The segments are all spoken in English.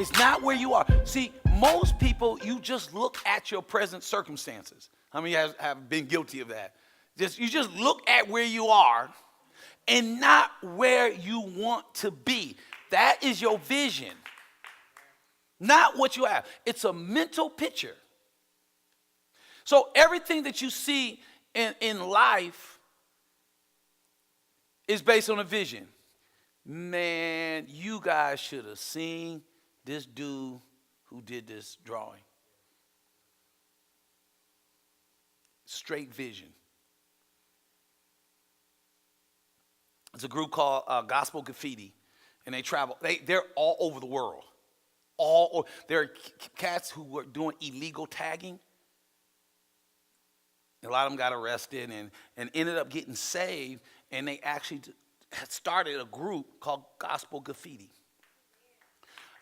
It's not where you are. See, most people, you just look at your present circumstances. How many have been guilty of that? You just look at where you are and not where you want to be. That is your vision, not what you have. It's a mental picture. So everything that you see in life is based on a vision. Man, you guys should have seen this dude who did this drawing. Straight vision. It's a group called Gospel Graffiti, and they travel. They're all over the world. There are cats who were doing illegal tagging. A lot of them got arrested and ended up getting saved, and they actually had started a group called Gospel Graffiti.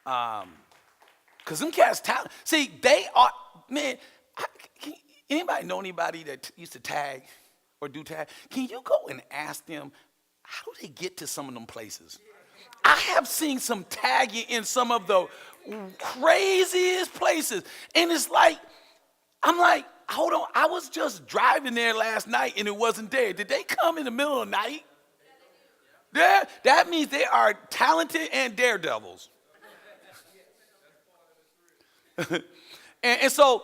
Because them cats, see, they are, man, anybody know anybody that used to tag or do tag? Can you go and ask them, how do they get to some of them places? I have seen some tagging in some of the craziest places. And it's like, I'm like, hold on, I was just driving there last night and it wasn't there. Did they come in the middle of the night? Yeah, that means they are talented and daredevils. and so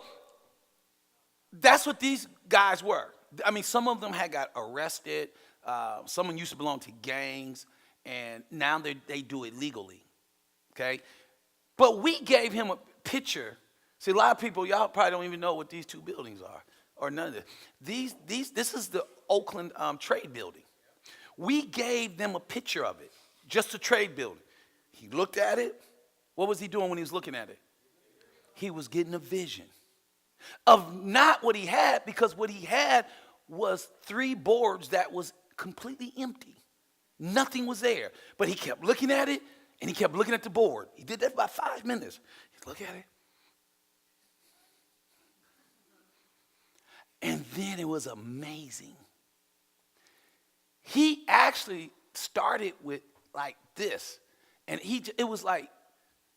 that's what these guys were. I mean, some of them had got arrested. Some of them used to belong to gangs, and now they do it legally, okay? But we gave him a picture. See, a lot of people, y'all probably don't even know what these two buildings are, or none of this. This is the Oakland Trade Building. We gave them a picture of it, just a trade building. He looked at it. What was he doing when he was looking at it? He was getting a vision of not what he had, because what he had was 3 boards that was completely empty. Nothing was there. But he kept looking at it, and he kept looking at the board. He did that for about 5 minutes. He'd look at it. And then it was amazing. He actually started with like this. And it was like,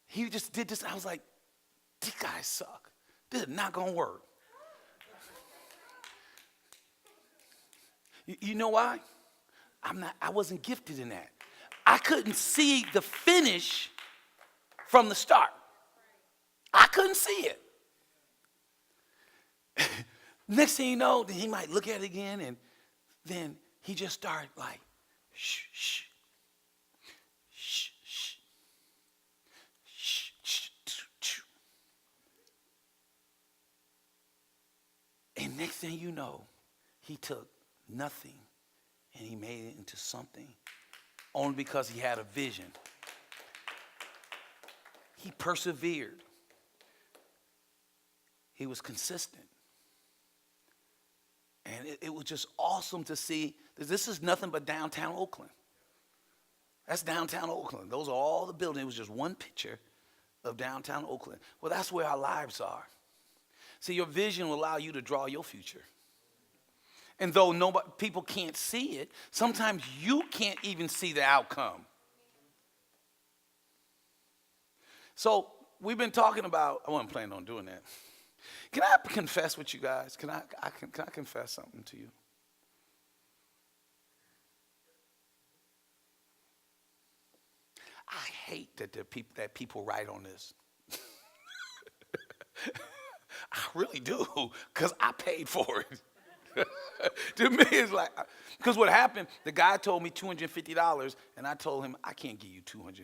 he just did this. I was like, these guys suck. This is not going to work. You know why? I wasn't gifted in that. I couldn't see the finish from the start. I couldn't see it. Next thing you know, then he might look at it again, and then he just started like, shh, shh, shh, shh, shh, shh, shh. And next thing you know, he took nothing and he made it into something, only because he had a vision. He persevered. He was consistent. And it was just awesome to see that this is nothing but downtown Oakland. That's downtown Oakland. Those are all the buildings. It was just one picture of downtown Oakland. Well, that's where our lives are. See, your vision will allow you to draw your future. And though people can't see it, sometimes you can't even see the outcome. So we've been talking about, I wasn't planning on doing that. Can I confess with you guys? Can I confess something to you? I hate that people write on this. I really do, because I paid for it. To me, it's like, because what happened, the guy told me $250, and I told him, I can't give you $250.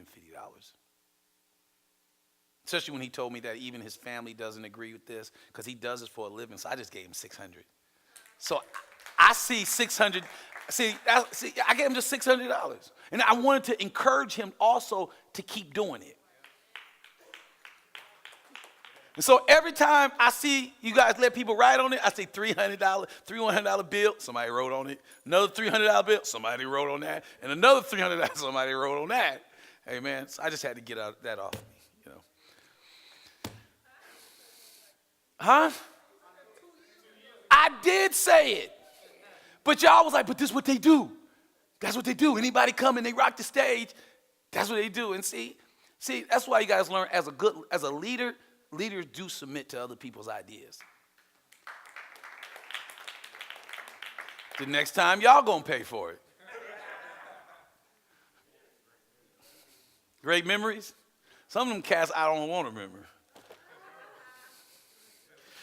Especially when he told me that even his family doesn't agree with this, because he does this for a living, so I just gave him $600. So I see $600, I gave him just $600. And I wanted to encourage him also to keep doing it. And so every time I see you guys let people write on it, I say $300, $100 bill, somebody wrote on it. Another $300 bill, somebody wrote on that. And another $300, somebody wrote on that. Amen. So I just had to get that off me, you know. Huh? I did say it. But y'all was like, but this is what they do. That's what they do. Anybody come and they rock the stage, that's what they do. And see, See, that's why you guys learn as a leader, leaders do submit to other people's ideas. The next time y'all gonna pay for it. Great memories. Some of them cats I don't want to remember.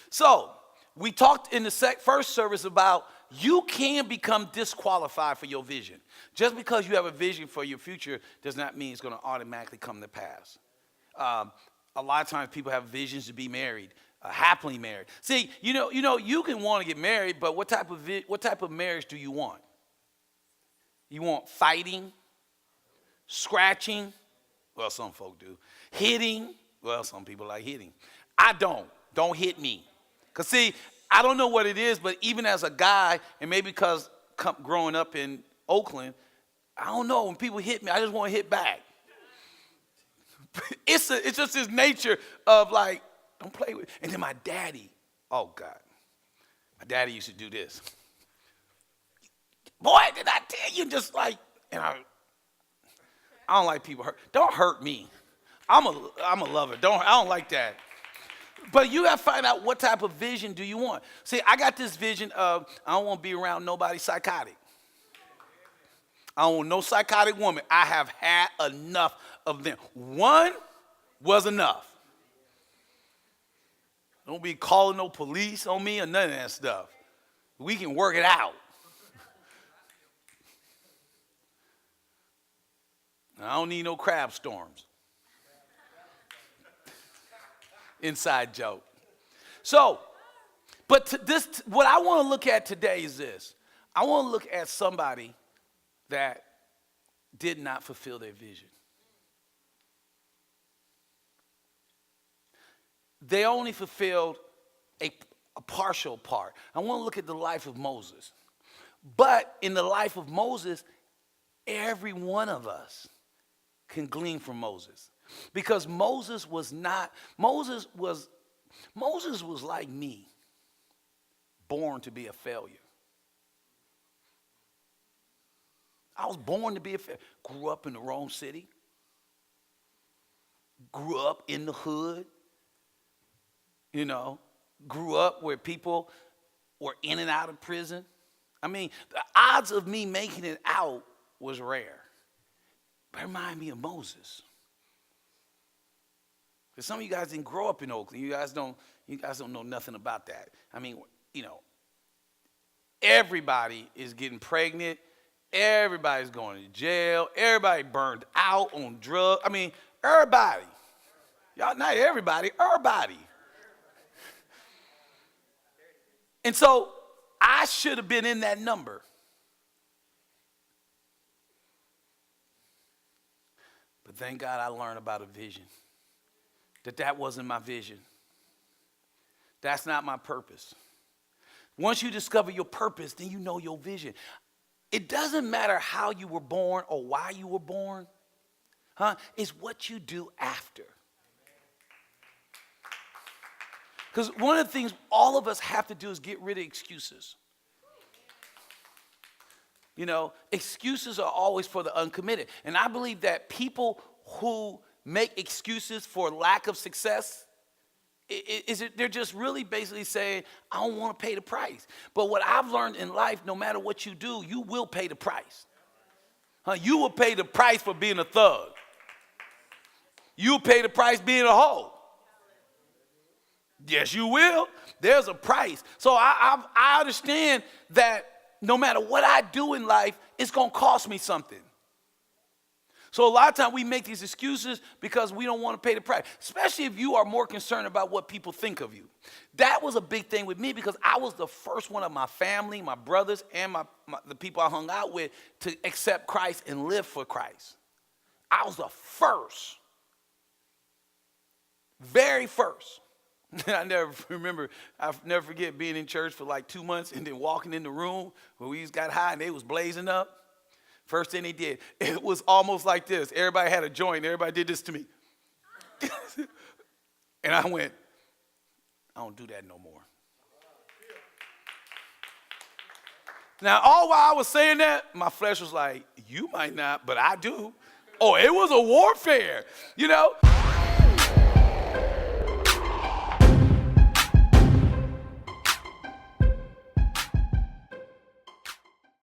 So, we talked in the first service about you can become disqualified for your vision. Just because you have a vision for your future does not mean it's going to automatically come to pass. A lot of times people have visions to be married, happily married. See, you can want to get married, but what type of marriage do you want? You want fighting, scratching? Well, some folk do. Hitting? Well, some people like hitting. I don't. Don't hit me. Because, see, I don't know what it is, but even as a guy, and maybe because growing up in Oakland, I don't know. When people hit me, I just want to hit back. It's just his nature of like, don't play with. And then my daddy, oh God, my daddy used to do this. Boy, did I tell you? Just like, and I don't like people hurt. Don't hurt me. I'm a lover. I don't like that. But you got to find out what type of vision do you want. See, I got this vision of I don't want to be around nobody psychotic. I don't want no psychotic woman. I have had enough of them. One was enough. Don't be calling no police on me or none of that stuff. We can work it out. I don't need no crab storms. Inside joke. So, but what I want to look at today is this. I want to look at somebody that did not fulfill their vision. They only fulfilled a partial part. I want to look at the life of Moses. But in the life of Moses, every one of us can glean from Moses. Because Moses was like me, born to be a failure. I was born to be a failure. Grew up in the wrong city. Grew up in the hood. Grew up where people were in and out of prison. I mean, the odds of me making it out was rare. But it reminded me of Moses. Because some of you guys didn't grow up in Oakland. You guys don't know nothing about that. I mean, everybody is getting pregnant. Everybody's going to jail. Everybody burned out on drugs. I mean, everybody. Y'all, not everybody, everybody. And so I should have been in that number. But thank God I learned about a vision. That wasn't my vision. That's not my purpose. Once you discover your purpose, then you know your vision. It doesn't matter how you were born or why you were born. It's what you do after. Because one of the things all of us have to do is get rid of excuses. Excuses are always for the uncommitted. And I believe that people who make excuses for lack of success, they're just really basically saying, I don't want to pay the price. But what I've learned in life, no matter what you do, you will pay the price. You will pay the price for being a thug. You'll pay the price being a hoe. Yes, you will. There's a price. So I understand that no matter what I do in life, it's going to cost me something. So a lot of times we make these excuses because we don't want to pay the price, especially if you are more concerned about what people think of you. That was a big thing with me because I was the first one of my family, my brothers, and the people I hung out with to accept Christ and live for Christ. I was the first. Very first. I'll never forget being in church for like 2 months and then walking in the room where we just got high and they was blazing up. First thing they did, it was almost like this. Everybody had a joint. Everybody did this to me. And I went, I don't do that no more. Now, all while I was saying that, my flesh was like, you might not, but I do. Oh, it was a warfare, you know?